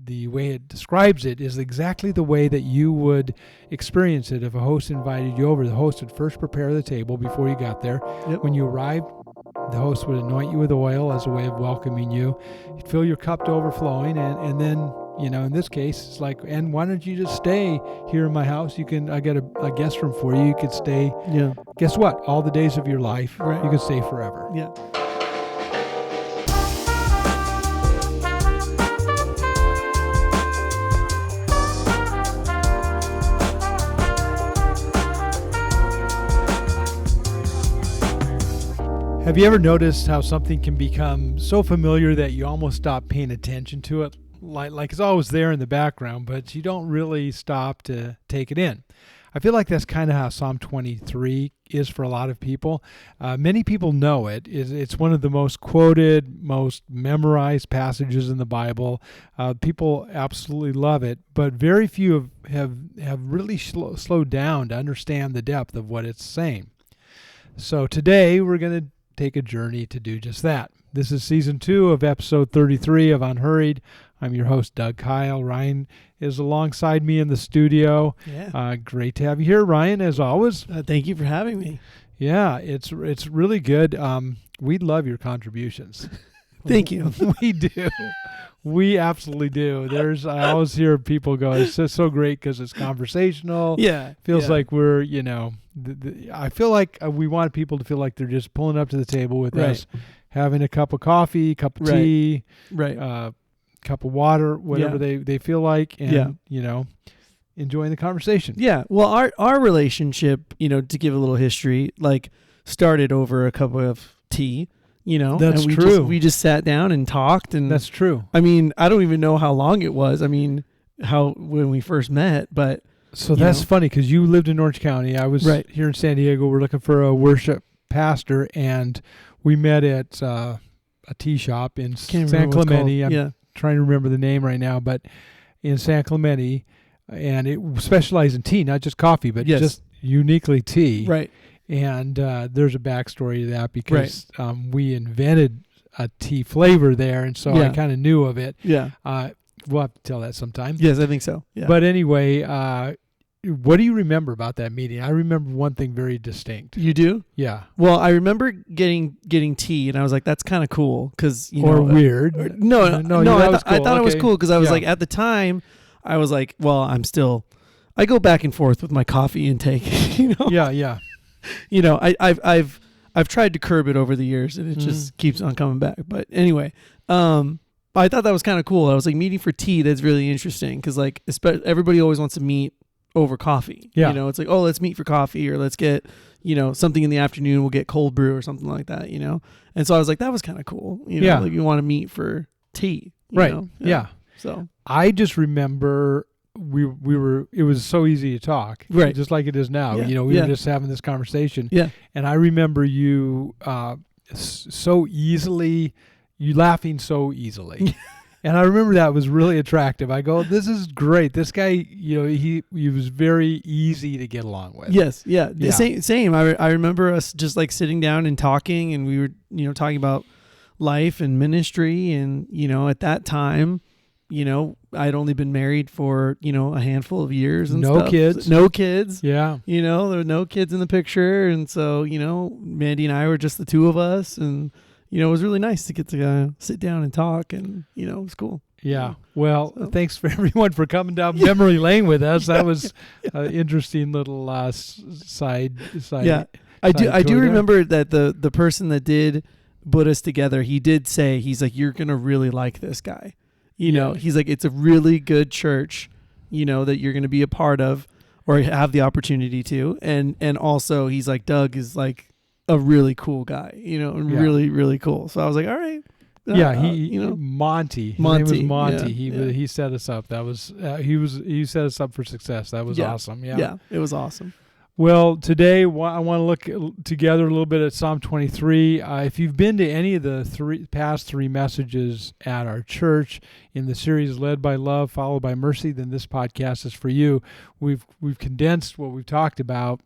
the way it describes it is exactly the way that you would experience it if a host invited you over. The host would first prepare the table before you got there. Yep. When you arrived, the host would anoint you with oil as a way of welcoming you. He'd fill your cup to overflowing, and then, in this case, it's like, and why don't you just stay here in my house? I got a guest room for you. You could stay. Yeah. Guess what? All the days of your life, Right. You could stay forever. Yeah. Have you ever noticed how something can become so familiar that you almost stop paying attention to it? Like it's always there in the background, but you don't really stop to take it in. I feel like that's kind of how Psalm 23 is for a lot of people. Many people know it. It's one of the most quoted, most memorized passages in the Bible. People absolutely love it, but very few have really slowed down to understand the depth of what it's saying. So today we're going to take a journey to do just that. This is season 2 of episode 33 of Unhurried. I'm your host, Doug Kyle. Ryan is alongside me in the studio. Yeah. Great to have you here, Ryan, as always. Thank you for having me. Yeah, it's really good. We love your contributions. Thank you. We do. We absolutely do. I always hear people go, it's just so great because it's conversational. Yeah. Feels like we're, I feel like we want people to feel like they're just pulling up to the table with us, having a cup of coffee, cup of tea, cup of water, whatever they feel like, and, enjoying the conversation. Yeah. Well, our relationship, to give a little history, started over a cup of tea. That's and true. We just sat down and talked, and that's true. I mean, I don't even know how long it was. I mean, when we first met, but so that's funny because you lived in Orange County. I was here in San Diego. We're looking for a worship pastor, and we met at a tea shop in San Clemente. I'm trying to remember the name right now, but in San Clemente, and it specialized in tea, not just coffee, but just uniquely tea. Right. And there's a backstory to that because we invented a tea flavor there, and so I kind of knew of it. Yeah. We'll have to tell that sometime. Yes, I think so. Yeah. But anyway, what do you remember about that meeting? I remember one thing very distinct. You do? Yeah. Well, I remember getting tea, and I was like, that's kind of cool because weird. No. I thought it was cool because I was like, at the time, I was like, well, I go back and forth with my coffee intake. Yeah. I've tried to curb it over the years, and it just keeps on coming back. But anyway, I thought that was kind of cool. I was like, meeting for tea, that's really interesting because everybody always wants to meet over coffee. Yeah. It's like, oh, let's meet for coffee, or let's get, something in the afternoon. We'll get cold brew or something like that, And so I was like, that was kind of cool. Like you want to meet for tea. Right. Yeah. So I just remember it was so easy to talk, right, just like it is now. Yeah. We were just having this conversation, and I remember you you laughing so easily, and I remember that was really attractive. I go, this is great. This guy, he was very easy to get along with. Yes, yeah. Same. I remember us just sitting down and talking, and we were talking about life and ministry, and at that time, I'd only been married for, a handful of years and no stuff. No kids. Yeah. There were no kids in the picture. And so, Mandy and I were just the two of us. And, it was really nice to get to sit down and talk. And, it was cool. Yeah. Well, thanks for everyone for coming down memory lane with us. That was an interesting little side. Yeah. I do remember that the person that did put us together, he did say, he's like, you're going to really like this guy. He's like, it's a really good church, that you're going to be a part of or have the opportunity to. And also he's like, Doug is like a really cool guy, really, really cool. So I was like, all right. Monty. His name was Monty. He set us up. That was, he set us up for success. That was awesome. Yeah. Yeah. It was awesome. Well, today I want to look together a little bit at Psalm 23. If you've been to any of the past three messages at our church in the series Led by Love, Followed by Mercy, then this podcast is for you. We've condensed what we've talked about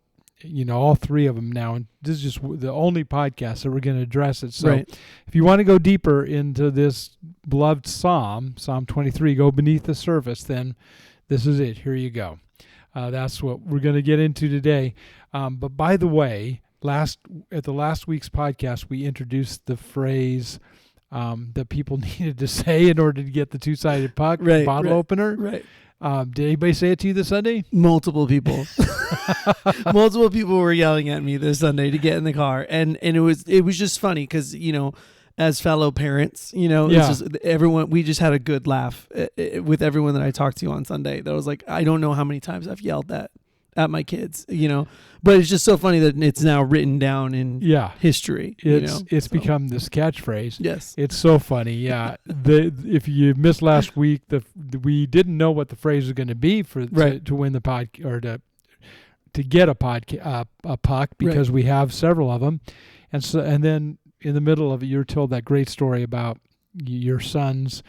all three of them now. And this is just the only podcast that we're going to address it. So Right. if you want to go deeper into this beloved Psalm 23, go beneath the surface, then this is it. Here you go. That's what we're going to get into today. But by the way, at the last week's podcast, we introduced the phrase that people needed to say in order to get the two-sided puck bottle opener. Right. Did anybody say it to you this Sunday? Multiple people. Multiple people were yelling at me this Sunday to get in the car, and it was just funny because as fellow parents, it's just everyone. We just had a good laugh with everyone that I talked to on Sunday. That was like, I don't know how many times I've yelled at my kids, but it's just so funny that it's now written down in history. It's become this catchphrase. Yes, it's so funny. Yeah, if you missed last week, we didn't know what the phrase was going to be to win the pod or to get a puck because we have several of them, and then in the middle of it, you're told that great story about your son's.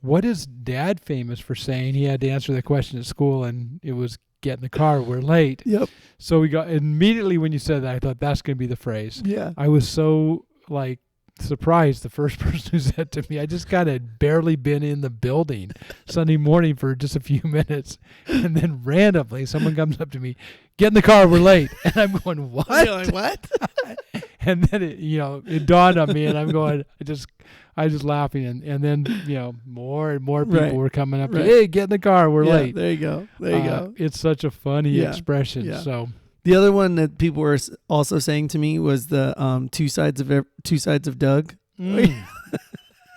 What is Dad famous for saying? He had to answer the question at school, and it was, "Get in the car, we're late." Yep. So we got immediately when you said that, I thought that's going to be the phrase. Yeah. I was so surprised. The first person who said to me, I just kind of barely been in the building Sunday morning for just a few minutes, and then randomly someone comes up to me, "Get in the car, we're late," and I'm going, "What?" You're like, what? And then it dawned on me, and I'm going, I was just laughing, and then more and more people were coming up. Hey, get in the car, we're late. There you go. There you go. It's such a funny expression. Yeah. So the other one that people were also saying to me was the two sides of Doug.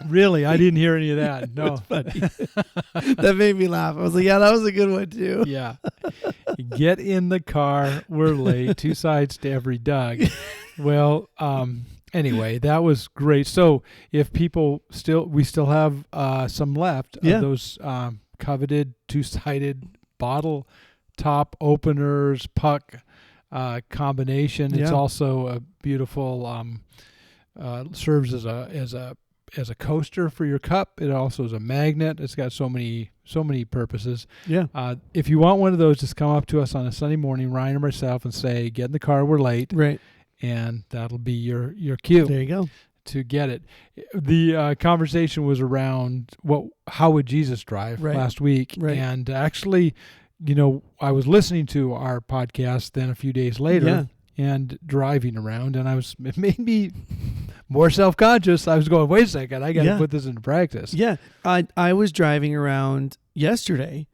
Really, I didn't hear any of that. No, funny. That made me laugh. I was like, yeah, that was a good one too. Yeah, get in the car, we're late. Two sides to every Doug. Well, anyway, that was great. So if we still have some left of those coveted two-sided bottle top openers puck combination. It's also a beautiful serves as a coaster for your cup. It also is a magnet. It's got so many purposes. Yeah. If you want one of those, just come up to us on a Sunday morning, Ryan or myself, and say, "Get in the car, we're late." Right. And that'll be your cue. There you go. To get it. The conversation was around how would Jesus drive last week. Right. And actually, I was listening to our podcast then a few days later and driving around, and it made me more self-conscious. I was going, wait a second, I got to put this into practice. Yeah. I was driving around yesterday,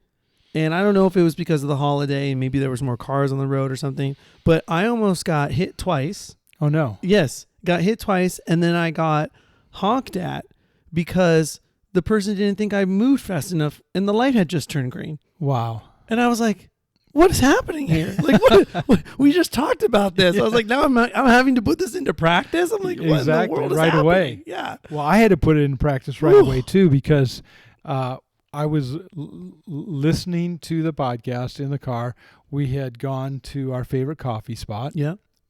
and I don't know if it was because of the holiday and maybe there was more cars on the road or something, but I almost got hit twice. Oh, no. Yes. Got hit twice, and then I got honked at because the person didn't think I moved fast enough, and the light had just turned green. Wow. And I was like, what is happening here? Like, what we just talked about this. I was like, now I'm having to put this into practice. I'm like, what in the world is right happening? Away. Yeah. Well, I had to put it in practice right away, too, because I was listening to the podcast in the car. We had gone to our favorite coffee spot,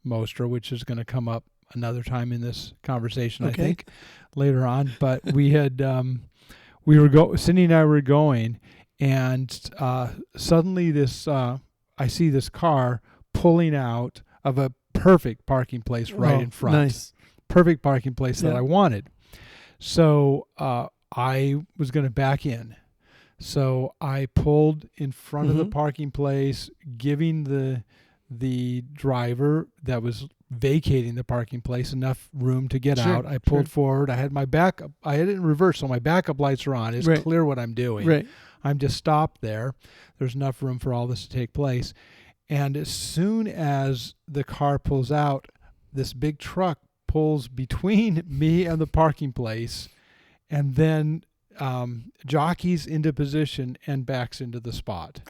Mostra, which is going to come up another time in this conversation, I think, later on. But we had, Cindy and I were going, and suddenly I see this car pulling out of a perfect parking place in front. Nice. Perfect parking place that I wanted. So I was going to back in. So I pulled in front of the parking place, giving the driver that was vacating the parking place enough room to get out. I pulled forward. I had my backup. I had it in reverse, so my backup lights are on. It's clear what I'm doing. Right. I'm just stopped there. There's enough room for all this to take place. And as soon as the car pulls out, this big truck pulls between me and the parking place, and then jockeys into position and backs into the spot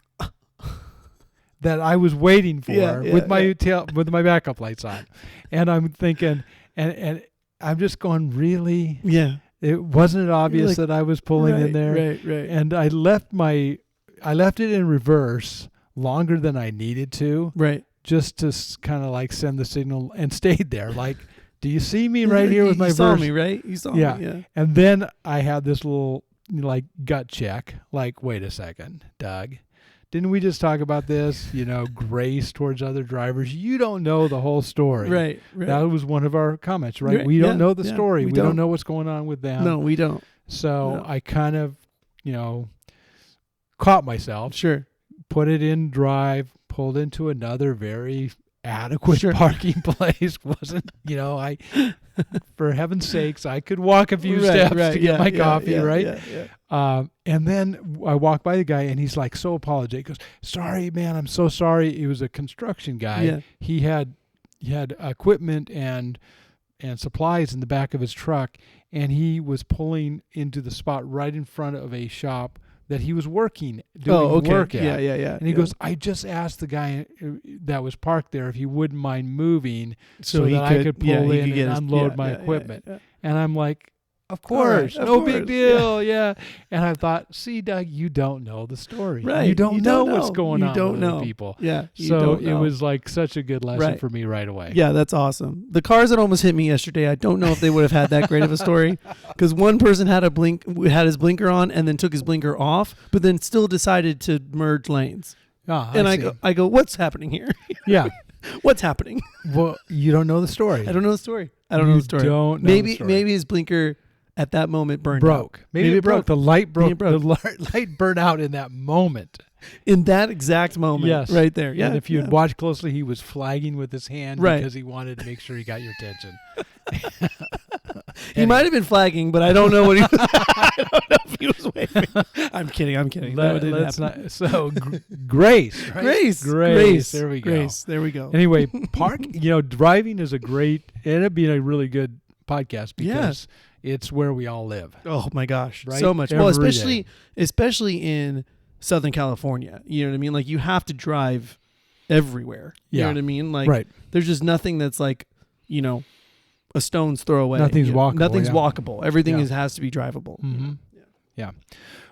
that I was waiting for with my backup lights on. And I'm thinking, and I'm just going, really? Yeah. It wasn't obvious that I was pulling in there. Right. And I left it in reverse longer than I needed to. Right. Just to kind of send the signal, and stayed there. Like, do you see me right here with my verse? You saw me, right? You saw me, yeah. And then I had this little gut check. Like, wait a second, Doug. didn't we just talk about this? Grace towards other drivers. You don't know the whole story. Right. That was one of our comments, right? Right. We don't know the story. We don't know what's going on with them. No, we don't. So No. I kind of, caught myself. Sure. Put it in drive, pulled into another very adequate parking place. Wasn't, I, for heaven's sakes, I could walk a few steps to get my coffee, right? Yeah. And then I walked by the guy, and he's like so apologetic. He goes, "Sorry, man, I'm so sorry." He was a construction guy. Yeah. He had equipment and supplies in the back of his truck, and he was pulling into the spot right in front of a shop that he was doing work at. Yeah. And he goes, "I just asked the guy that was parked there if he wouldn't mind moving so that I could pull in and unload my equipment." And I'm like, "Of course, no big deal." Yeah. And I thought, "See, Doug, you don't know the story. Right. You don't know what's going on with other people." Yeah. So it was like such a good lesson for me right away. Yeah, that's awesome. The cars that almost hit me yesterday, I don't know if they would have had that great of a story, because one person had his blinker on and then took his blinker off, but then still decided to merge lanes. And I go, "What's happening here?" Yeah. What's happening? Well, you don't know the story. I don't know the story. Don't know the story. Maybe his blinker at that moment broke. Maybe it broke. The light broke. The light burned out in that moment. In that exact moment. Yes. Right there. Yeah. And if you had watched closely, he was flagging with his hand because he wanted to make sure he got your attention. He might have been flagging, but I don't know what he was. I don't know if he was waving. I'm kidding. Grace, right? Grace. There we go. Grace. There we go. Anyway, driving is ended up being a really good podcast because it's where we all live. Oh my gosh, right? So much. Well, especially in Southern California. You know what I mean? Like, you have to drive everywhere. You know what I mean? Like, there's just nothing that's like, a stone's throw away. Nothing's walkable. Nothing's walkable. Everything has to be drivable. Mm-hmm. Yeah.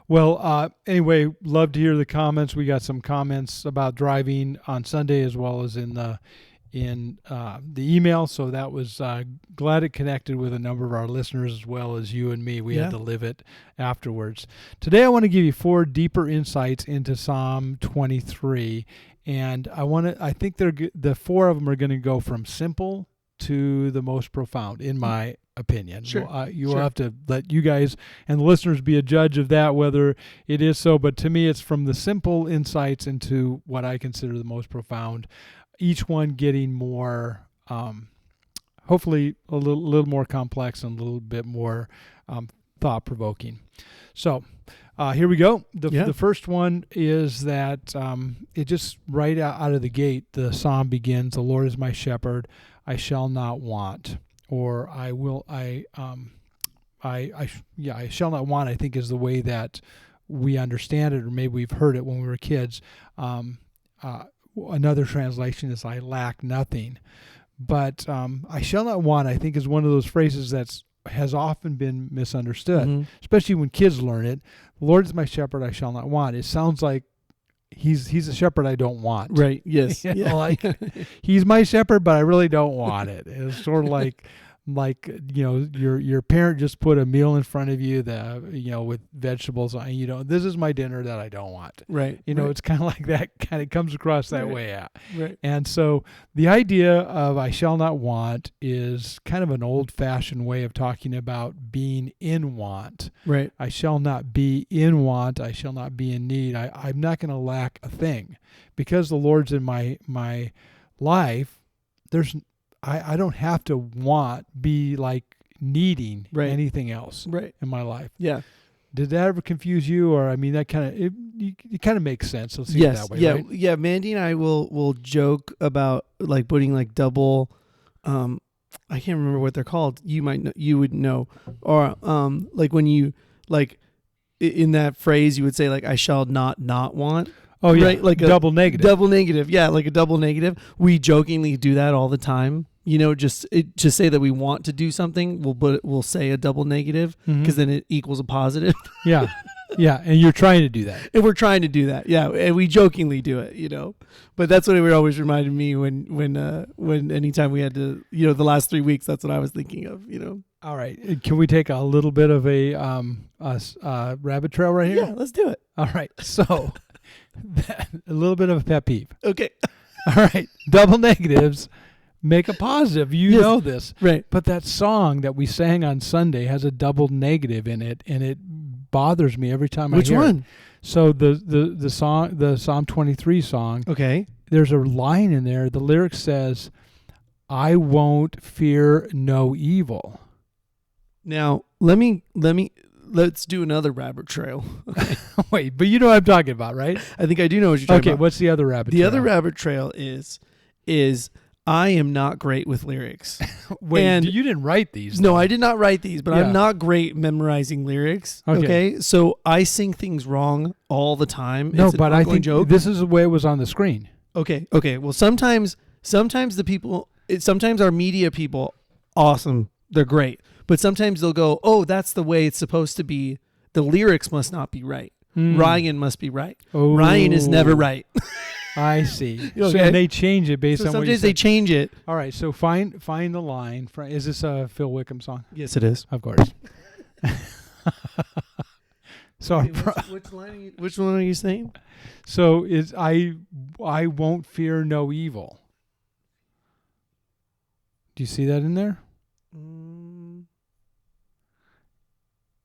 Well, anyway, love to hear the comments. We got some comments about driving on Sunday as well as in the email. So that was glad it connected with a number of our listeners as well as you and me. We had to live it afterwards. Today, I want to give you 4 deeper insights into Psalm 23, and I think the 4 of them are going to go from simple to the most profound, in my opinion. Sure. You will have to let you guys and the listeners be a judge of that, whether it is so. But to me, it's from the simple insights into what I consider the most profound. Each one getting more, hopefully a little more complex and a little bit more thought-provoking. So here we go. The first one is that it just right out of the gate, the psalm begins, "The Lord is my shepherd, I shall not want," or I shall not want, I think, is the way that we understand it, or maybe we've heard it when we were kids. Another translation is "I lack nothing." But "I shall not want," I think, is one of those phrases that has often been misunderstood, especially when kids learn it. "The Lord is my shepherd, I shall not want." It sounds like he's a shepherd I don't want. Right. Yes. Like, he's my shepherd, but I really don't want it. It's sort of like your parent just put a meal in front of you with vegetables on, this is my dinner that I don't want. Right. It's kind of like that, kind of comes across that way out. Right. And so the idea of "I shall not want" is kind of an old-fashioned way of talking about being in want. Right. I shall not be in want. I shall not be in need. I'm not going to lack a thing because the Lord's in my life. I don't have to be like needing anything else in my life. Yeah. Did that ever confuse you? Or, I mean, that kind of, it kind of makes sense. Let's see it that way, yeah, right? Yeah. Mandy and I will joke about like putting like double, I can't remember what they're called. You would know. Or like when you, like in that phrase, you would say like, "I shall not want." Oh, yeah. Right? Like double negative. Double negative. Yeah. Like a double negative. We jokingly do that all the time. Just say that we want to do something, we'll say a double negative because then it equals a positive. Yeah. Yeah. And you're trying to do that. And we're trying to do that. Yeah. And we jokingly do it, but that's what it always reminded me when anytime we had to, the last 3 weeks, that's what I was thinking of, All right. Can we take a little bit of a rabbit trail right here? Yeah, let's do it. All right. So a little bit of a pet peeve. Okay. All right. Double negatives make a positive. You know this. Right. But that song that we sang on Sunday has a double negative in it, and it bothers me every time I hear it. Which one? So the song, the Psalm 23 song. Okay. There's a line in there. The lyric says, "I won't fear no evil." Now, let's do another rabbit trail. Okay. Wait, but you know what I'm talking about, right? I think I do know what you're talking about. Okay, what's the other rabbit trail? The other rabbit trail is I am not great with lyrics. Wait, and you didn't write these. No, though. I did not write these, but I'm not great memorizing lyrics. Okay. So I sing things wrong all the time. No, it's but I think this is the way it was on the screen. Okay. Well, sometimes the people, sometimes our media people, awesome. They're great. But sometimes they'll go, oh, that's the way it's supposed to be. The lyrics must not be right. Ryan must be right. Oh. Ryan is never right. I see. Okay. So they change it based on what you sometimes said. they change it. All right, so find the line. Is this a Phil Wickham song? Yes, it is. Of course. So which one are you saying? So is I won't fear no evil. Do you see that in there?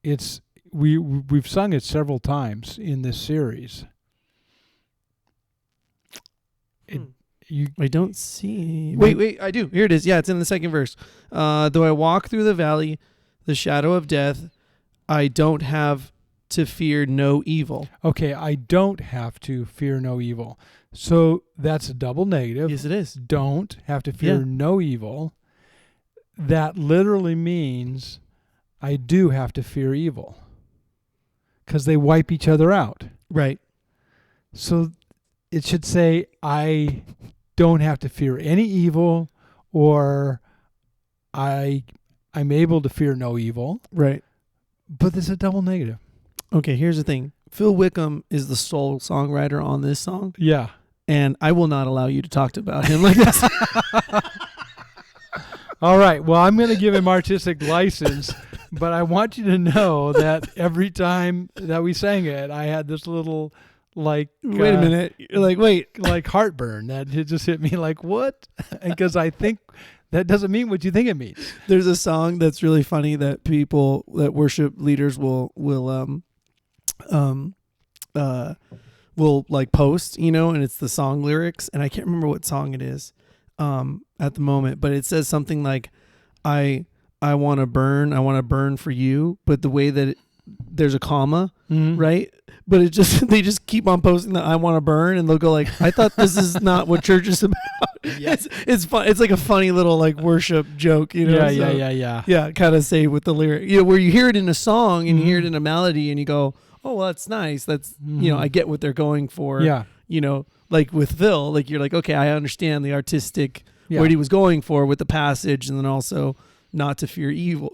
It's we've sung it several times in this series. I don't see. Wait, I do. Here it is. Yeah, it's in the second verse. Though I walk through the valley, the shadow of death, I don't have to fear no evil. Okay, I don't have to fear no evil. So that's a double negative. Yes, it is. Don't have to fear no evil. That literally means I do have to fear evil because they wipe each other out. Right. So it should say I don't have to fear any evil, or I'm able to fear no evil. Right. But there's a double negative. Okay, here's the thing. Phil Wickham is the sole songwriter on this song. Yeah. And I will not allow you to talk about him like this. All right. Well, I'm going to give him artistic license, but I want you to know that every time that we sang it, I had this little wait a minute. You're like, wait. Like heartburn that it just hit me like, what? Because I think that doesn't mean what you think it means. There's a song that's really funny that worship leaders will like post, and it's the song lyrics, and I can't remember what song it is at the moment, but it says something like, I want to burn for you, but the way that there's a comma, right? But they just keep on posting that I want to burn, and they'll go like, I thought this is not what church is about. Yeah. It's fun. It's like a funny little like worship joke, Yeah, kind of say with the lyric, where you hear it in a song and you hear it in a melody and you go, oh, well, that's nice. That's, I get what they're going for. Yeah. Like with Phil, like you're like, okay, I understand the artistic what he was going for with the passage, and then also not to fear evil,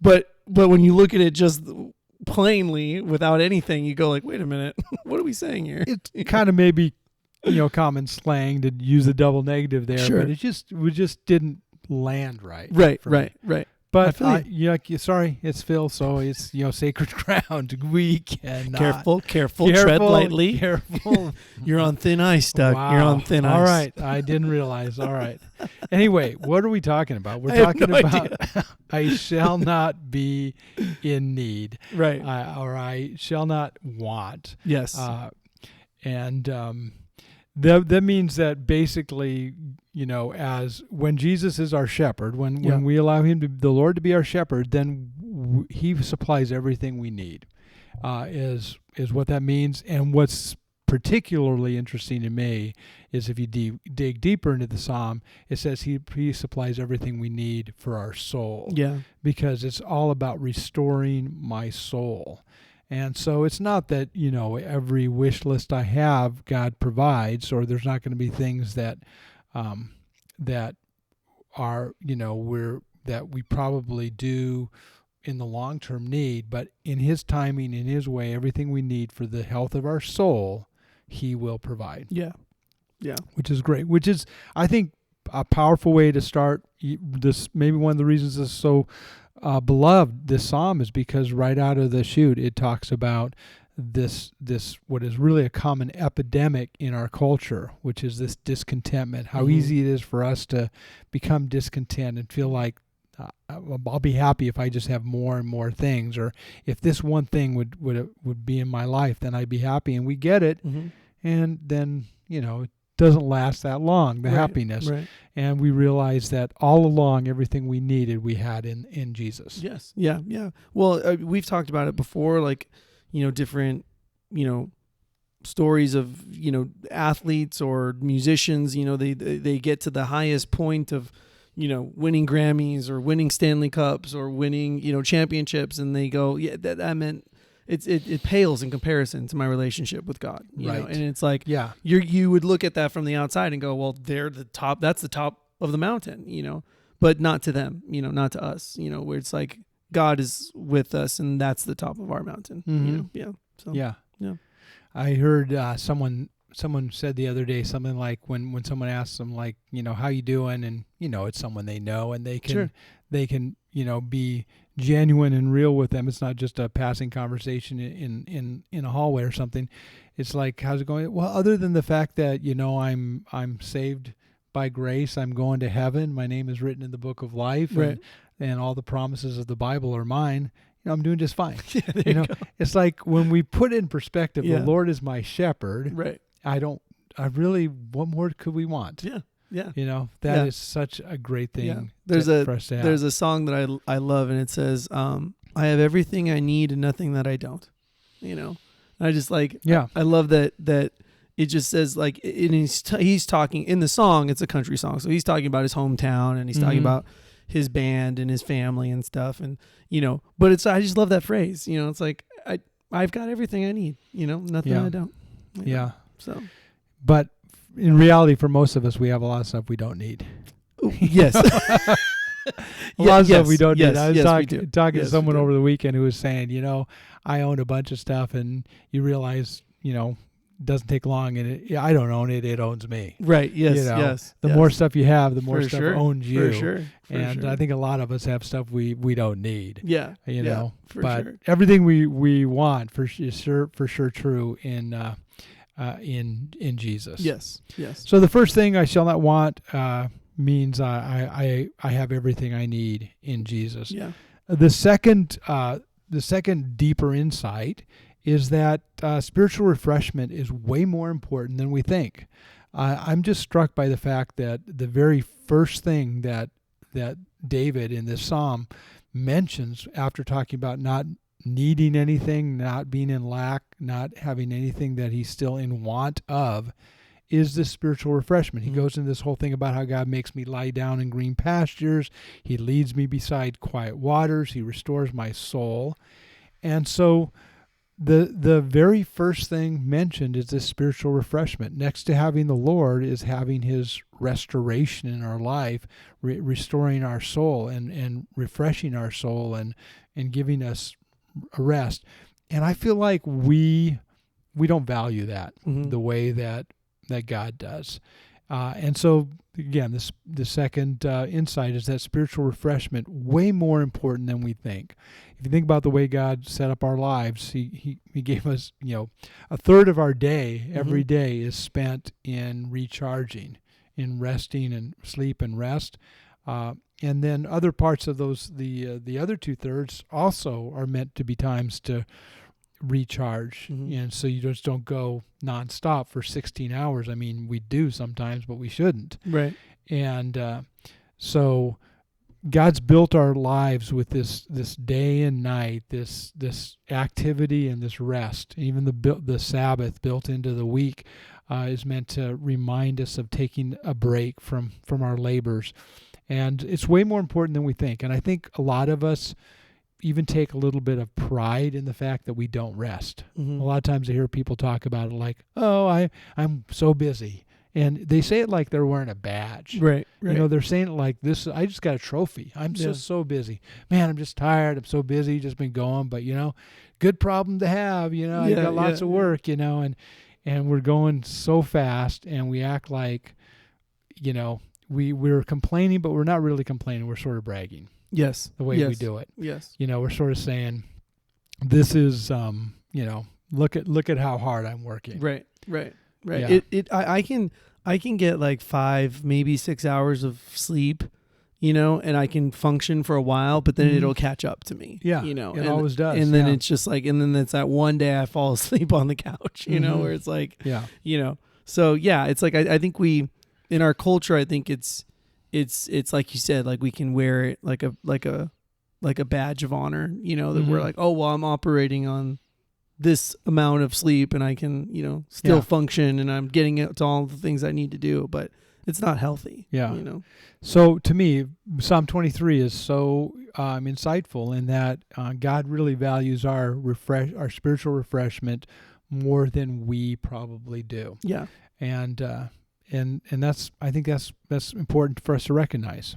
but when you look at it just plainly without anything, you go like, wait a minute, what are we saying here? It kind of maybe, common slang to use the double negative there, sure. But we just didn't land right. Right. But sorry, it's Phil, so it's sacred ground. We cannot. Careful, tread lightly. Careful. You're on thin ice, Doug. Wow. You're on thin ice. All right, I didn't realize. All right. Anyway, what are we talking about? We're talking about I shall not be in need. Right. Or I shall not want. Yes. That means that basically, as when Jesus is our shepherd, when we allow the Lord to be our shepherd, then he supplies everything we need, is what that means. And what's particularly interesting to me is if you dig deeper into the Psalm, it says he supplies everything we need for our soul. Yeah. Because it's all about restoring my soul. And so it's not that, every wish list I have, God provides, or there's not going to be things that that are, that we probably do in the long-term need, but in his timing, in his way, everything we need for the health of our soul, he will provide. Yeah. Yeah. Which is great, which is, I think a powerful way to start this. Maybe one of the reasons this is so beloved, this psalm, is because right out of the chute it talks about this what is really a common epidemic in our culture, which is this discontentment. How easy it is for us to become discontent and feel like I'll be happy if I just have more and more things, or if this one thing would be in my life, then I'd be happy. And we get it, and then it doesn't last that long, the happiness. Right. And we realize that all along, everything we needed, we had in Jesus. Yes. Yeah. Yeah. Well, we've talked about it before, like, different, stories of, athletes or musicians, they get to the highest point of, winning Grammys or winning Stanley Cups or winning, championships. And they go, yeah, that meant it pales in comparison to my relationship with God. You know? And it's like, you would look at that from the outside and go, well, they're the top, that's the top of the mountain, but not to them, not to us, where it's like God is with us and that's the top of our mountain. Yeah. So, yeah. I heard someone said the other day something like when someone asks them, like, how you doing, and it's someone they know, and they can be genuine and real with them. It's not just a passing conversation in a hallway or something. It's like, how's it going? Well, other than the fact that I'm saved by grace, I'm going to heaven, my name is written in the book of life, and all the promises of the Bible are mine. I'm doing just fine. It's like when we put in perspective, the Lord is my shepherd. Right. What more could we want? Yeah. Yeah. That is such a great thing for us to have. There's a song that I love, and it says, I have everything I need and nothing that I don't. I just like, I love that it just says, like, he's talking in the song, it's a country song. So he's talking about his hometown, and he's talking about his band and his family and stuff. And, but I just love that phrase, it's like, I've got everything I need, nothing I don't. Yeah. So, but in reality, for most of us, we have a lot of stuff we don't need. Yes. A lot of stuff we don't need. I was talking to someone over the weekend who was saying, I own a bunch of stuff, and you realize, it doesn't take long, and I don't own it; it owns me. Right? Yes. The more stuff you have, the more stuff owns you. For sure. I think a lot of us have stuff we don't need. Yeah. But everything we want is for sure true in Jesus. Yes. So the first thing, I shall not want, means I have everything I need in Jesus. Yeah. The second deeper insight is that spiritual refreshment is way more important than we think. I'm just struck by the fact that the very first thing that David in this psalm mentions, after talking about not needing anything, not being in lack, not having anything that he's still in want of, is this spiritual refreshment. He goes into this whole thing about how God makes me lie down in green pastures. He leads me beside quiet waters. He restores my soul. And so the very first thing mentioned is this spiritual refreshment. Next to having the Lord is having his restoration in our life, restoring our soul and refreshing our soul and giving us a rest. And I feel like we don't value that the way that God does. And so, again, the second insight is that spiritual refreshment, way more important than we think. If you think about the way God set up our lives, he gave us, a third of our day, every day, is spent in recharging, in resting and sleep and rest. And then other parts of those, the other 2/3 also are meant to be times to recharge. And so you just don't go nonstop for 16 hours. I mean, we do sometimes, but we shouldn't. Right. And so God's built our lives with this day and night, this activity and this rest. Even the Sabbath built into the week is meant to remind us of taking a break from our labors. And it's way more important than we think. And I think a lot of us even take a little bit of pride in the fact that we don't rest. A lot of times I hear people talk about it like, oh, I'm so busy. And they say it like they're wearing a badge. Right. They're saying it like this, I just got a trophy. I'm just so busy. Man, I'm just tired. I'm so busy, just been going. But, good problem to have, I got lots of work, and we're going so fast, and we act like, we're complaining, but we're not really complaining. We're sort of bragging. Yes. The way we do it. Yes. We're sort of saying, this is, look at how hard I'm working. Right. Yeah. I can get like 5, maybe 6 hours of sleep, and I can function for a while, but then it'll catch up to me. Yeah. It always does. And then it's just like, and then it's that one day I fall asleep on the couch, where it's like, So yeah, it's like, I think in our culture, I think it's like you said, like we can wear it like a badge of honor, that we're like, oh, well, I'm operating on this amount of sleep and I can, still function and I'm getting it to all the things I need to do, but it's not healthy. Yeah. So to me, Psalm 23 is so insightful in that God really values our spiritual refreshment more than we probably do. Yeah. And I think that's important for us to recognize.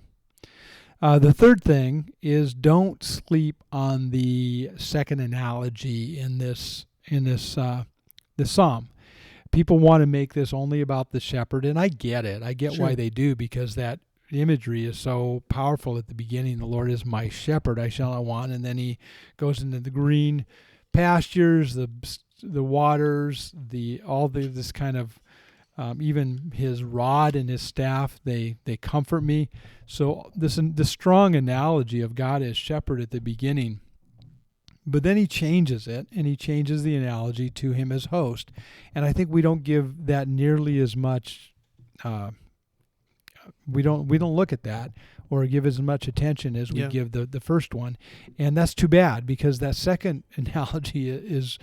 The third thing is don't sleep on the second analogy in this psalm. People want to make this only about the shepherd, and I get it. I get why they do, because that imagery is so powerful at the beginning. The Lord is my shepherd, I shall not want. And then he goes into the green pastures, the waters, this kind of even his rod and his staff, they comfort me. So this strong analogy of God as shepherd at the beginning, but then he changes it, and he changes the analogy to him as host. And I think we don't give that nearly as much. We don't look at that or give as much attention as we give the first one, and that's too bad, because that second analogy is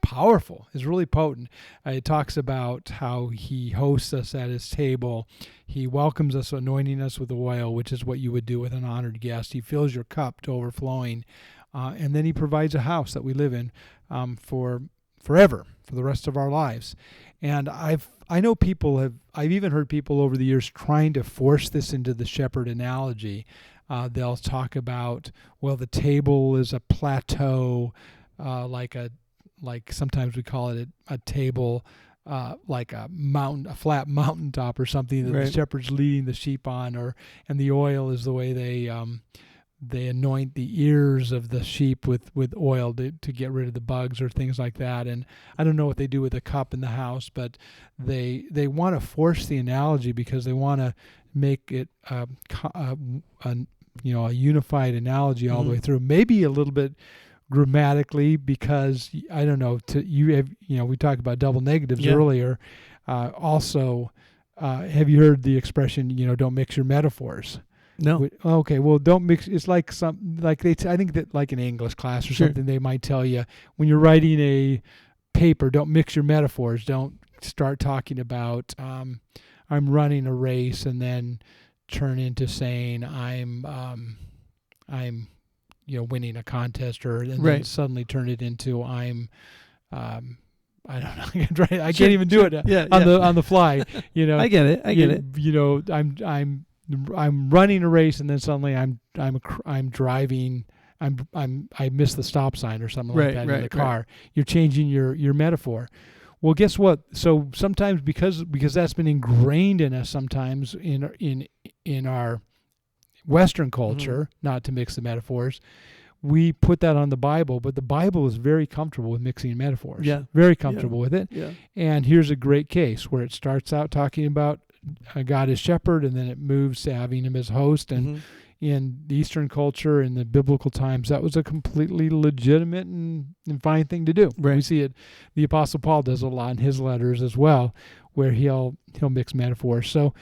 powerful, is really potent. It talks about how he hosts us at his table. He welcomes us, anointing us with oil, which is what you would do with an honored guest. He fills your cup to overflowing. And then he provides a house that we live in for forever, for the rest of our lives. And I've even heard people over the years trying to force this into the shepherd analogy. They'll talk about, well, the table is a plateau, like sometimes we call it a table, like a flat mountaintop or something that the shepherd's leading the sheep on, and the oil is the way they anoint the ears of the sheep with oil to get rid of the bugs or things like that. And I don't know what they do with the cup in the house, but they want to force the analogy because they want to make it a unified analogy all the way through. Maybe a little bit grammatically, because I don't know, we talked about double negatives earlier. Also, have you heard the expression, don't mix your metaphors? No. Okay, well, don't mix. It's like I think that like in English class or something, they might tell you when you're writing a paper, don't mix your metaphors. Don't start talking about I'm running a race and then turn into saying I'm winning a contest, and then suddenly turn it into I don't know. I can't even do it on the fly. I get it. I'm running a race, and then suddenly I'm driving. I missed the stop sign or something like that in the car. Right. You're changing your metaphor. Well, guess what? So sometimes because that's been ingrained in us, sometimes in our Western culture, not to mix the metaphors, we put that on the Bible, but the Bible is very comfortable with mixing metaphors. Yeah. Very comfortable with it. Yeah. And here's a great case where it starts out talking about God as shepherd, and then it moves to having him as host. And in the Eastern culture, in the biblical times, that was a completely legitimate and fine thing to do. Right. We see it. The Apostle Paul does a lot in his letters as well, where he'll mix metaphors. So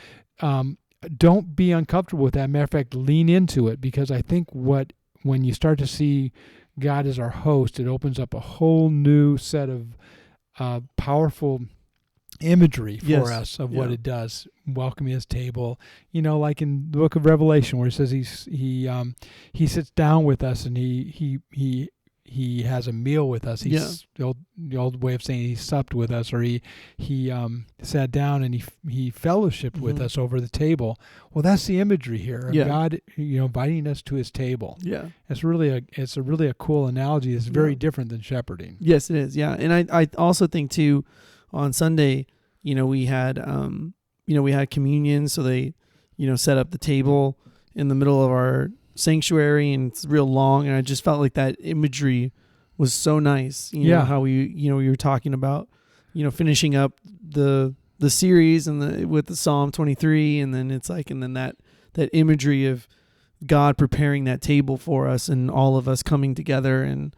don't be uncomfortable with that. Matter of fact, lean into it, because I think when you start to see God as our host, it opens up a whole new set of powerful imagery for us of what it does. Welcoming his table, like in the book of Revelation, where it says he sits down with us and he has a meal with us. He's the old way of saying he supped with us, or he sat down and he fellowshiped with us over the table. Well, that's the imagery here of God, inviting us to his table. Yeah, it's really a cool analogy. It's very different than shepherding. Yes, it is. Yeah, and I also think too, on Sunday, we had we had communion, so they, set up the table in the middle of our sanctuary, and it's real long, and I just felt like that imagery was so nice. You know, how we were talking about, finishing up the series and with the Psalm 23, and then it's like, and then that imagery of God preparing that table for us and all of us coming together and,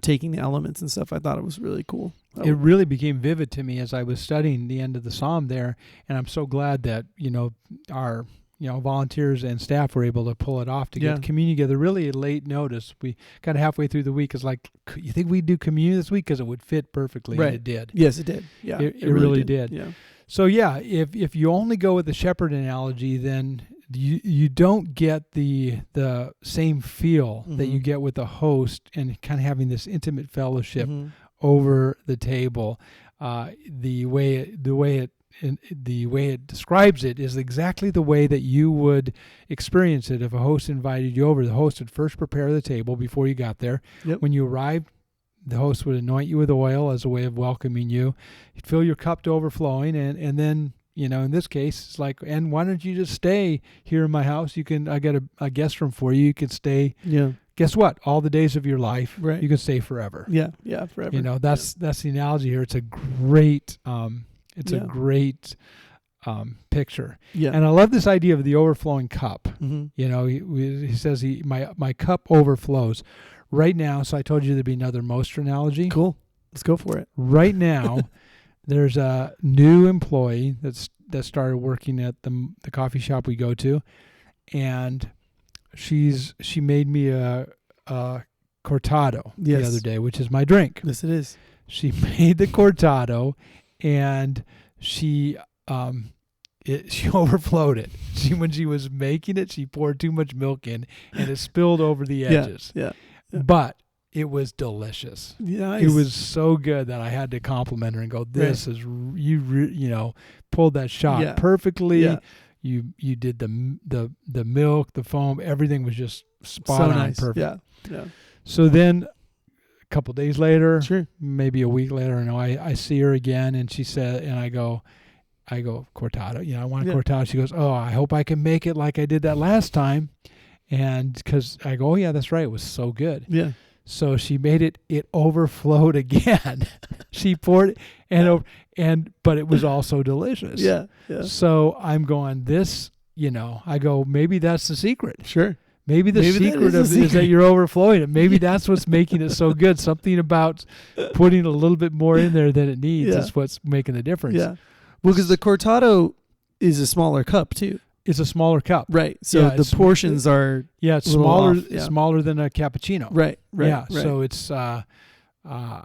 taking the elements and stuff. I thought it was really cool. It really became vivid to me as I was studying the end of the Psalm there, and I'm so glad that, our volunteers and staff were able to pull it off to get communion together really at late notice. We got halfway through the week. It's like, you think we'd do communion this week? Because it would fit perfectly. Right. And it did. Yes, it did. Yeah, it really did. Yeah. So if you only go with the shepherd analogy, then you don't get the same feel that you get with the host and kind of having this intimate fellowship over the table. The way it describes it is exactly the way that you would experience it if a host invited you over. The host would first prepare the table before you got there. Yep. When you arrived, the host would anoint you with oil as a way of welcoming you. He'd fill your cup to overflowing, and then, in this case, it's like, and why don't you just stay here in my house? I got a guest room for you. You can stay. Yeah. Guess what? All the days of your life, right. You can stay forever. Yeah. Yeah. Forever. That's the analogy here. It's a great, a great picture. Yeah. And I love this idea of the overflowing cup. Mm-hmm. He says my cup overflows right now. So I told you there'd be another Moster analogy. Cool. Let's go for it. Right now, there's a new employee that started working at the coffee shop we go to, and she made me a cortado the other day, which is my drink. Yes, it is. She made the cortado, and she overflowed it. When she was making it, she poured too much milk in, and it spilled over the edges. Yeah. But it was delicious. Nice. It was so good that I had to compliment her and go, "This is you pulled that shot perfectly. Yeah. You did the milk, the foam, everything was just spot on, perfect." Yeah. So then a couple days later, maybe a week later, I see her again, and she said, and I go cortado. I want a cortado. She goes, "Oh, I hope I can make it like I did that last time." And because I go, "Oh yeah, that's right. It was so good." Yeah. So she made it. It overflowed again. She poured it, but it was also delicious. Yeah. So I'm going, this, I go, maybe that's the secret. Sure. Maybe the secret is that you're overflowing it. Maybe that's what's making it so good. Something about putting a little bit more in there than it needs is what's making the difference. Yeah. Well, because the cortado is a smaller cup too. It's a smaller cup. Right. So the portions are it's smaller than a cappuccino. Right. Yeah. Right. So it's I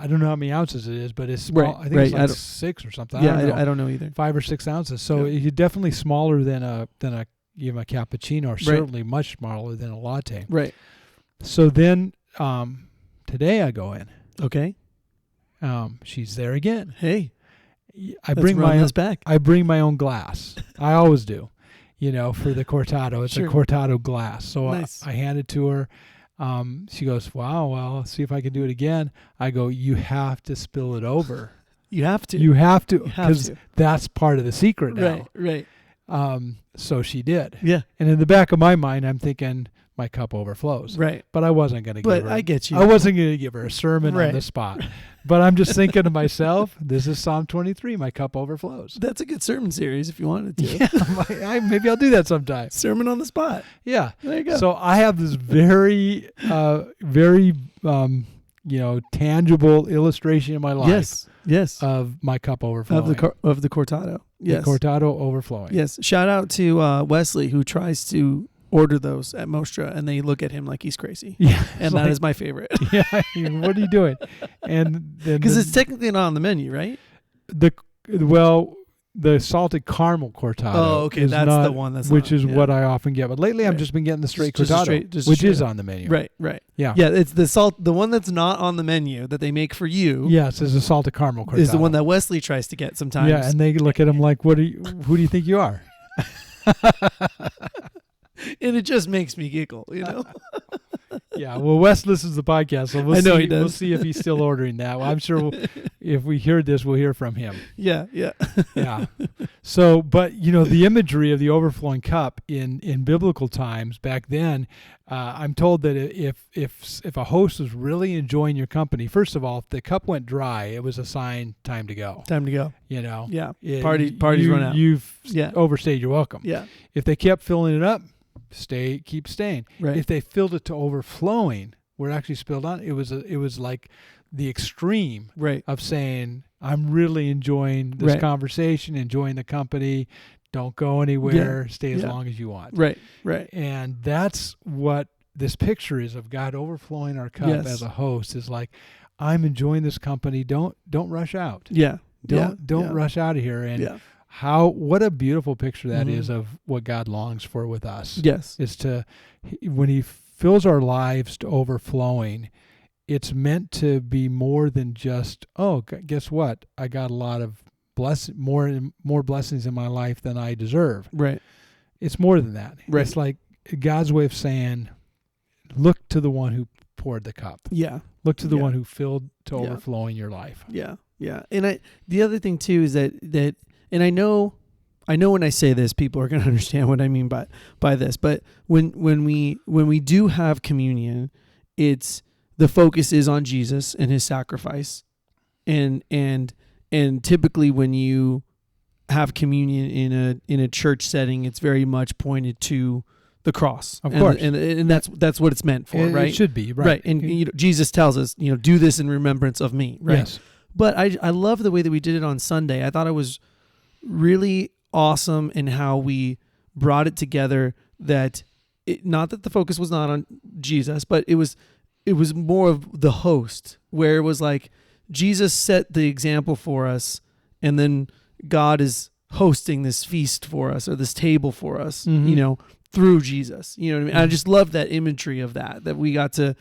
don't know how many ounces it is, but it's small. I think it's like 6 or something. Yeah, I don't know either. 5 or 6 ounces. So you're definitely smaller than a cappuccino, or certainly much smaller than a latte. Right. So then today I go in. Okay. She's there again. Hey. I bring my own glass. I always do. For the cortado. It's a cortado glass. So nice. I hand it to her. She goes, "Wow, well, I'll see if I can do it again." I go, "You have to spill it over. You have to. Because that's part of the secret now." Right. So she did. Yeah. And in the back of my mind, I'm thinking, my cup overflows. Right. But I wasn't going to give her. But I get you. I wasn't going to give her a sermon on the spot. But I'm just thinking to myself, this is Psalm 23. My cup overflows. That's a good sermon series if you wanted to. Yeah, maybe I'll do that sometime. Sermon on the spot. Yeah. There you go. So I have this very tangible illustration in my life. Yes. Of my cup overflowing. Of the cortado. Yes. The cortado overflowing. Yes. Shout out to Wesley, who tries to order those at Mostra, and they look at him like he's crazy. Yeah. And that is my favorite. Yeah. What are you doing? And because it's technically not on the menu, right? The salted caramel cortado. Oh, okay. That's the one which is what I often get. But lately I've just been getting the straight cortado, which is on the menu. Right. Yeah. Yeah, it's the one that's not on the menu that they make for you. Yes, is a salted caramel cortado. Is the one that Wesley tries to get sometimes. Yeah, and they look at him like, who do you think you are? And it just makes me giggle, Yeah, well, Wes listens to the podcast, so I know he does. We'll see if he's still ordering that. Well, I'm sure if we hear this, we'll hear from him. Yeah. Yeah. So, but the imagery of the overflowing cup in biblical times back then, I'm told that if a host was really enjoying your company, first of all, if the cup went dry, it was a sign time to go. Time to go. Yeah. Party's run out. You've overstayed your welcome. Yeah. If they kept filling it up, keep staying. Right. If they filled it to overflowing, where it actually spilled on, it was like the extreme of saying, I'm really enjoying this conversation, enjoying the company. Don't go anywhere. Stay as long as you want. Right. And that's what this picture is of God overflowing our cup as a host, is like, I'm enjoying this company. Don't rush out. Yeah. Don't rush out of here. And what a beautiful picture that is of what God longs for with us. Yes. Is when he fills our lives to overflowing, it's meant to be more than just, guess what? I got a lot of more blessings in my life than I deserve. Right. It's more than that. Right. It's like God's way of saying, look to the one who poured the cup. Yeah. Look to the one who filled to overflowing your life. Yeah. Yeah. And the other thing too is that and I know when I say this, people are going to understand what I mean by this. But when we do have communion, it's the focus is on Jesus and his sacrifice, and typically when you have communion in a church setting, it's very much pointed to the cross, of course, and that's what it's meant for, right? It should be, right? And Jesus tells us, do this in remembrance of me, right? Yes. But I love the way that we did it on Sunday. I thought it was really awesome in how we brought it together. Not that the focus was not on Jesus, but it was more of the host, where it was like Jesus set the example for us, and then God is hosting this feast for us, or this table for us, through Jesus. You know what I mean? I just love that imagery of that we got to,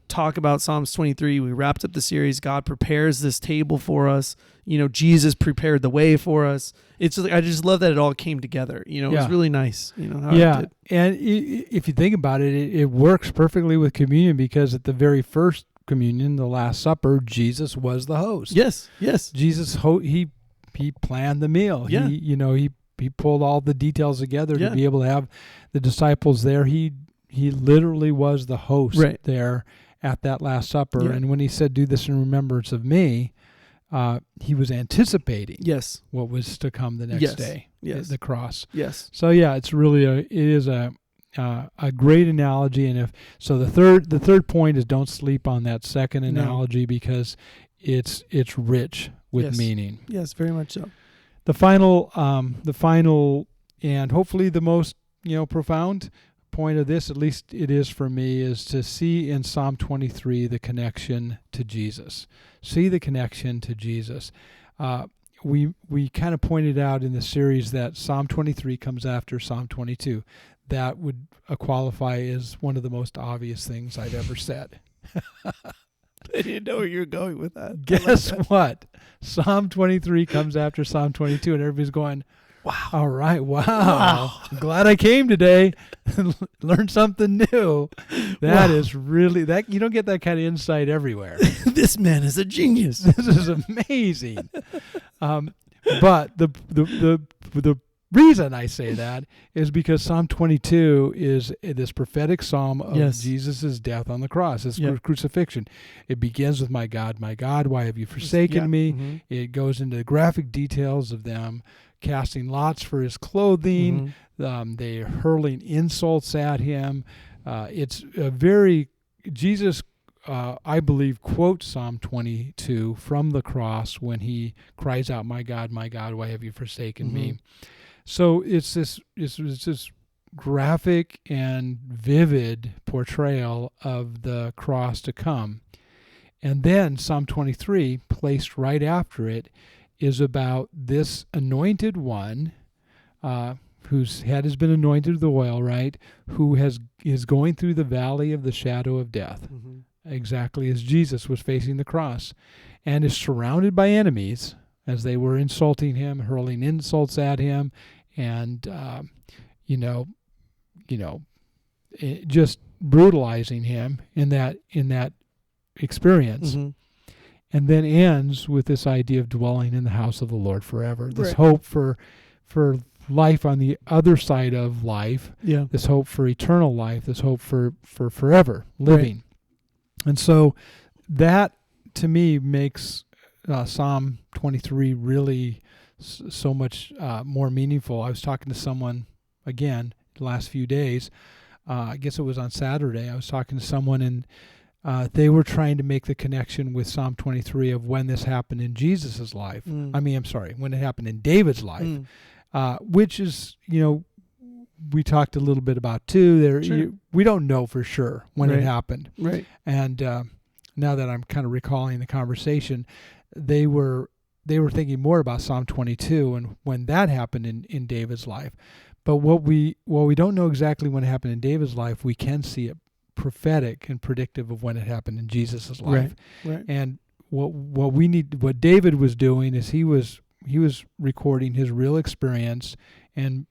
talk about Psalms 23. We wrapped up the series. God prepares this table for us. Jesus prepared the way for us. It's just like, I just love that it all came together. It was really nice. How it did. And if you think about it, it works perfectly with communion, because at the very first communion, the Last Supper, Jesus was the host. Yes. Jesus, he planned the meal. Yeah. He pulled all the details together to be able to have the disciples there. He literally was the host there at that Last Supper. And when he said, do this in remembrance of me, he was anticipating what was to come the next day, the cross. Yes. So it's really it is a great analogy. And the third point is, don't sleep on that second analogy, because it's rich with meaning. Yes, very much so. The final and hopefully the most profound point of this, at least it is for me, is to see in Psalm 23 the connection to Jesus. See the connection to Jesus. We kind of pointed out in the series that Psalm 23 comes after Psalm 22. That would qualify as one of the most obvious things I've ever said. I didn't know where you were going with that. Guess what? Psalm 23 comes after Psalm 22, and everybody's going, wow. All right, wow. I'm glad I came today and learned something new. That is really, that you don't get that kind of insight everywhere. This man is a genius. This is amazing. But the reason I say that is because Psalm 22 is this prophetic psalm of Jesus' death on the cross, his crucifixion. It begins with, my God, why have you forsaken me? Mm-hmm. It goes into graphic details of them casting lots for his clothing. Mm-hmm. They hurling insults at him. It's a very, Jesus, I believe, quotes Psalm 22 from the cross when he cries out, my God, why have you forsaken me? So it's this graphic and vivid portrayal of the cross to come. And then Psalm 23, placed right after it, is about this anointed one, whose head has been anointed with oil, right? Who is going through the valley of the shadow of death, exactly as Jesus was facing the cross, and is surrounded by enemies as they were insulting him, hurling insults at him, and just brutalizing him in that experience, and then ends with this idea of dwelling in the house of the Lord forever. This hope for life on the other side of life. Yeah. This hope for eternal life. This hope for forever living. Right. And so that to me makes Psalm 23 really so much more meaningful. I was talking to someone again the last few days. I guess it was on Saturday. I was talking to someone, and they were trying to make the connection with Psalm 23 of when this happened in Jesus' life. When it happened in David's life, which is, we talked a little bit about too. We don't know for sure when it happened. Right. And now that I'm kind of recalling the conversation, they were thinking more about Psalm 22 and when that happened in David's life. But what we don't know exactly when it happened in David's life, we can see it prophetic and predictive of when it happened in Jesus' life. Right. And what David was doing is he was recording his real experience, and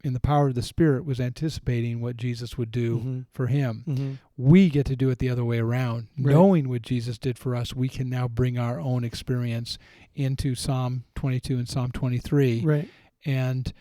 in the power of the Spirit was anticipating what Jesus would do for him. We get to do it the other way around. Right. Knowing what Jesus did for us, we can now bring our own experience into Psalm 22 and Psalm 23. Right. And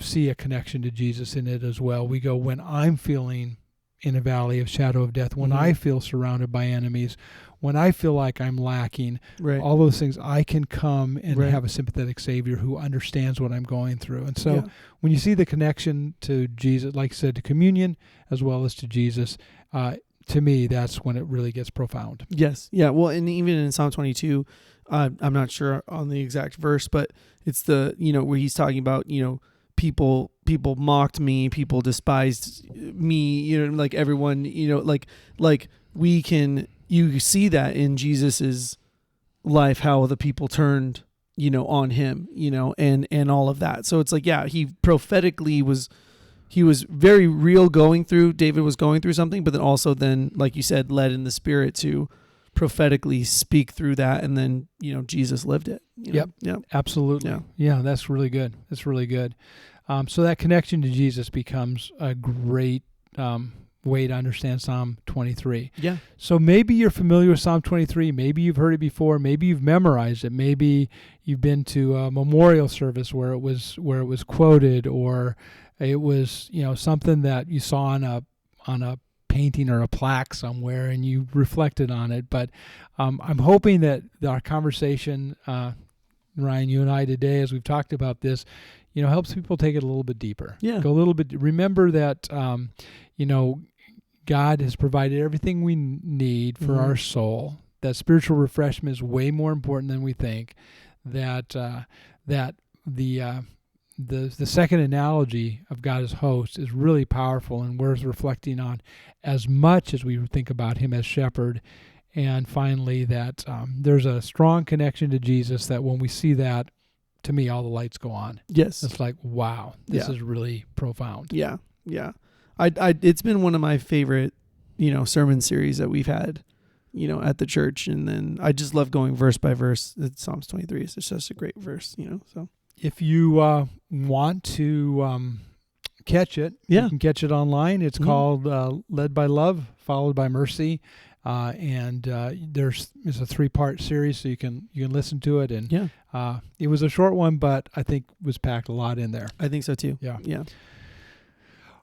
see a connection to Jesus in it as well. We go, when I'm feeling in a valley of shadow of death, when I feel surrounded by enemies, when I feel like I'm lacking, all those things, I can come and have a sympathetic Savior who understands what I'm going through. And so when you see the connection to Jesus, like I said, to communion as well as to Jesus, to me, that's when it really gets profound. Yes. Yeah. Well, and even in Psalm 22, I'm not sure on the exact verse, but it's the, where he's talking about, people mocked me, people despised me, like everyone, like you see that in Jesus's life, how the people turned, on him, and all of that. So it's like, he prophetically he was very real David was going through something, but then also like you said, led in the Spirit to prophetically speak through that, and then Jesus lived it. Yep, absolutely. Yeah, that's really good. That's really good. So that connection to Jesus becomes a great way to understand Psalm 23. Yeah. So maybe you're familiar with Psalm 23. Maybe you've heard it before. Maybe you've memorized it. Maybe you've been to a memorial service where it was quoted, or it was something that you saw on a painting or a plaque somewhere and you reflected on it. But I'm hoping that our conversation, Ryan, you and I today, as we've talked about this, helps people take it a little bit deeper. Yeah. Go a little bit. Remember that, God has provided everything we need for our soul. That spiritual refreshment is way more important than we think. That the second analogy of God as host is really powerful and worth reflecting on as much as we think about him as shepherd. And finally, that there's a strong connection to Jesus, that when we see that, to me, all the lights go on. Yes. It's like, wow, this is really profound. Yeah. Yeah. It's been one of my favorite, sermon series that we've had, at the church. And then I just love going verse by verse. It's Psalms 23. It's just a great verse, so. If you want to catch it, you can catch it online. It's called Led by Love, Followed by Mercy. And it's a 3-part series, so you can listen to it. And it was a short one, but I think was packed a lot in there. I think so too. Yeah. Yeah.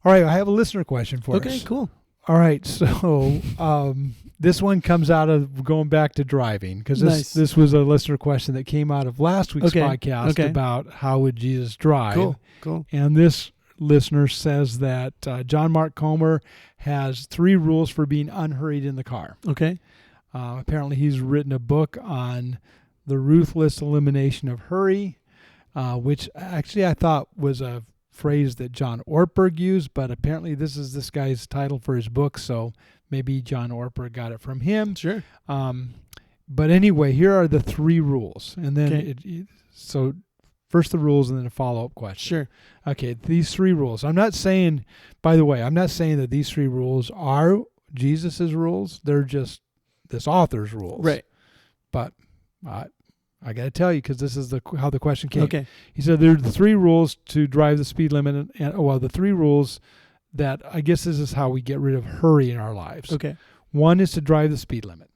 All right, I have a listener question for us. Okay, cool. All right, so this one comes out of going back to driving, because this was a listener question that came out of last week's podcast about how would Jesus drive. Cool. And this listener says that John Mark Comer has 3 rules for being unhurried in the car. Okay. Apparently he's written a book on the ruthless elimination of hurry, which actually I thought was a phrase that John Ortberg used, but apparently this is this guy's title for his book, so maybe John Ortberg got it from him. Sure. But anyway, here are the 3 rules. And then so first the rules and then a follow-up question. Sure. Okay, these 3 rules. I'm not saying, by the way, that these 3 rules are Jesus's rules. They're just this author's rules. Right. But I got to tell you, because this is how the question came. Okay. He said there are the 3 rules to drive the speed limit, and the 3 rules that I guess this is how we get rid of hurry in our lives. Okay. One is to drive the speed limit.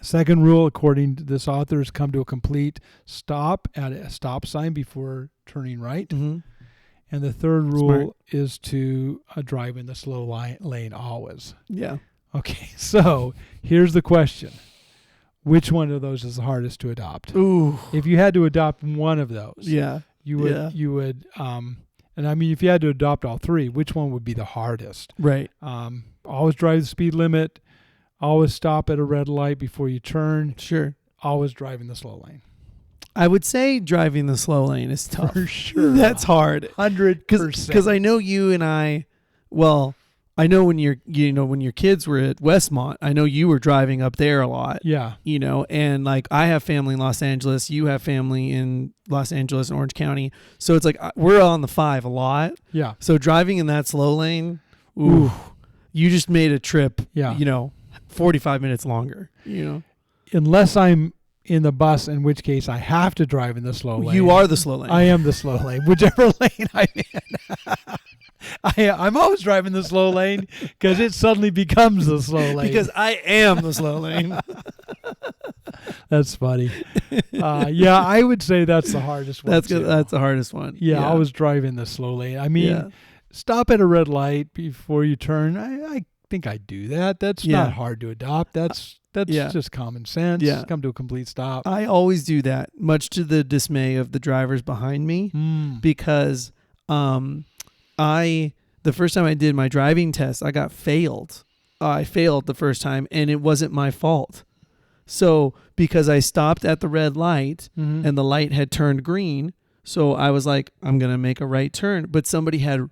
Second rule, according to this author, is come to a complete stop at a stop sign before turning right. Mm-hmm. And the third rule is to drive in the slow lane always. Yeah. Okay, so here's the question. Which one of those is the hardest to adopt? Ooh. If you had to adopt one of those, you would, and I mean, if you had to adopt all three, which one would be the hardest? Right. Always drive the speed limit. Always stop at a red light before you turn. Sure. Always drive in the slow lane. I would say driving the slow lane is tough. For sure. That's hard. 100%. Because I know you and I know when your kids were at Westmont, I know you were driving up there a lot. Yeah. And like I have family in Los Angeles, you have family in Los Angeles and Orange County. So it's like we're on the 5 a lot. Yeah. So driving in that slow lane, ooh, you just made a trip, 45 minutes longer, Unless I'm in the bus, in which case I have to drive in the slow lane. You are the slow lane. I am the slow lane, whichever lane I'm in. I'm always driving the slow lane because it suddenly becomes the slow lane. Because I am the slow lane. That's funny. I would say that's the hardest one. That's good. That's the hardest one. Yeah, I was driving the slow lane. I mean, stop at a red light before you turn. I think I do that. That's not hard to adopt. That's just common sense. Yeah. Come to a complete stop. I always do that, much to the dismay of the drivers behind me, because the first time I did my driving test, I got failed. I failed the first time, and it wasn't my fault. So because I stopped at the red light and the light had turned green, so I was like, I'm going to make a right turn, but somebody had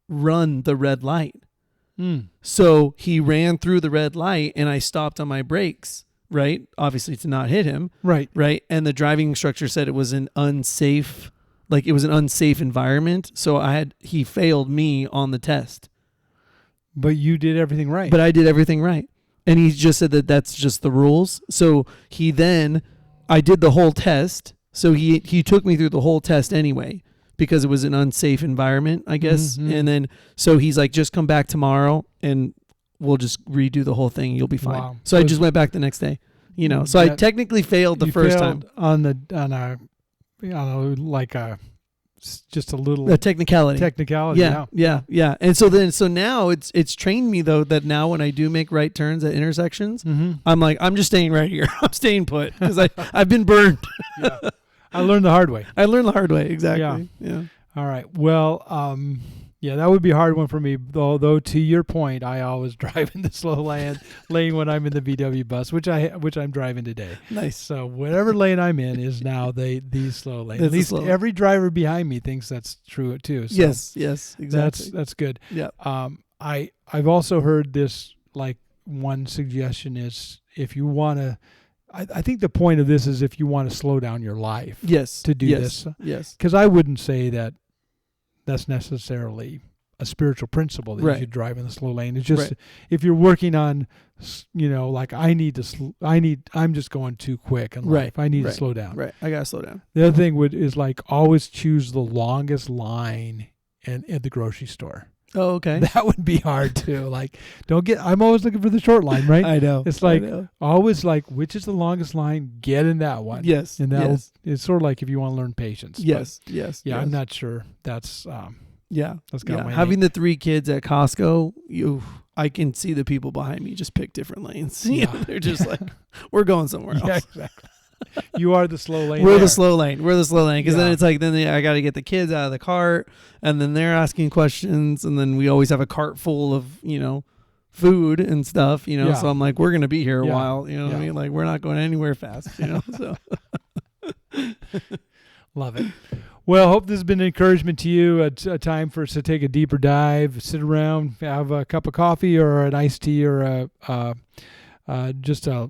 run the red light. So he ran through the red light and I stopped on my brakes, right? Obviously to not hit him. Right. Right. And the driving instructor said it was an unsafe environment. So he failed me on the test. But you did everything right. But I did everything right. And he just said that that's just the rules. So I did the whole test. So he took me through the whole test anyway, because it was an unsafe environment, I guess. Mm-hmm. And then, so he's like, just come back tomorrow and we'll just redo the whole thing. You'll be fine. Wow. So I just went back the next day, so I technically failed the first time just a little a technicality. Yeah. And so now it's trained me though, that now when I do make right turns at intersections, I'm like, I'm just staying right here. I'm staying put because I've been burned. Yeah. I learned the hard way. Exactly. Yeah. All right. Well, that would be a hard one for me. Though to your point, I always drive in the slow lane when I'm in the VW bus, which I'm driving today. Nice. So whatever lane I'm in is now the slow lane. At least every driver behind me thinks that's true too. So yes, exactly. That's good. Yeah. I've also heard this, like, one suggestion is if you want to. I think the point of this is if you want to slow down your life. Yes. To do this. Yes. Because I wouldn't say that that's necessarily a spiritual principle that you should drive in the slow lane. It's just if you're working on, like I'm just going too quick in life. I need to slow down. Right. I gotta slow down. The other thing is like always choose the longest line at the grocery store. Oh, okay. That would be hard too. Like, I'm always looking for the short line, right? I know. It's like always like, which is the longest line? Get in that one. Yes. And it's sort of like if you want to learn patience. Yes. Yeah, I'm not sure. That's that's got my having the 3 kids at Costco, I can see the people behind me just pick different lanes. Yeah. They're just like, we're going somewhere else. Yeah, exactly. You are the slow lane. We're the slow lane. Because then it's like, I got to get the kids out of the cart, and then they're asking questions, and then we always have a cart full of, food and stuff, So I'm like, we're going to be here a while, what I mean? Like, we're not going anywhere fast, so. Love it. Well, hope this has been an encouragement to you. A time for us to take a deeper dive, sit around, have a cup of coffee or an iced tea or just a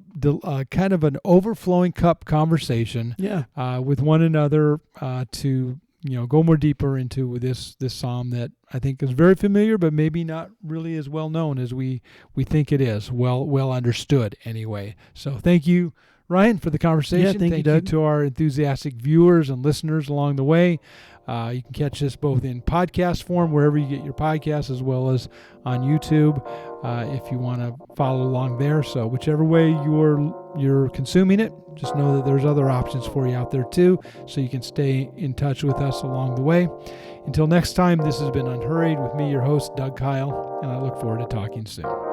kind of an overflowing cup conversation with one another to go more deeper into this psalm that I think is very familiar, but maybe not really as well known as we think it is. Well understood anyway. So thank you, Ryan, for the conversation. Yeah, thank you, Doug. To our enthusiastic viewers and listeners along the way. You can catch this both in podcast form, wherever you get your podcasts, as well as on YouTube if you want to follow along there. So whichever way you're consuming it, just know that there's other options for you out there too, so you can stay in touch with us along the way. Until next time, this has been Unhurried with me, your host, Doug Kyle, and I look forward to talking soon.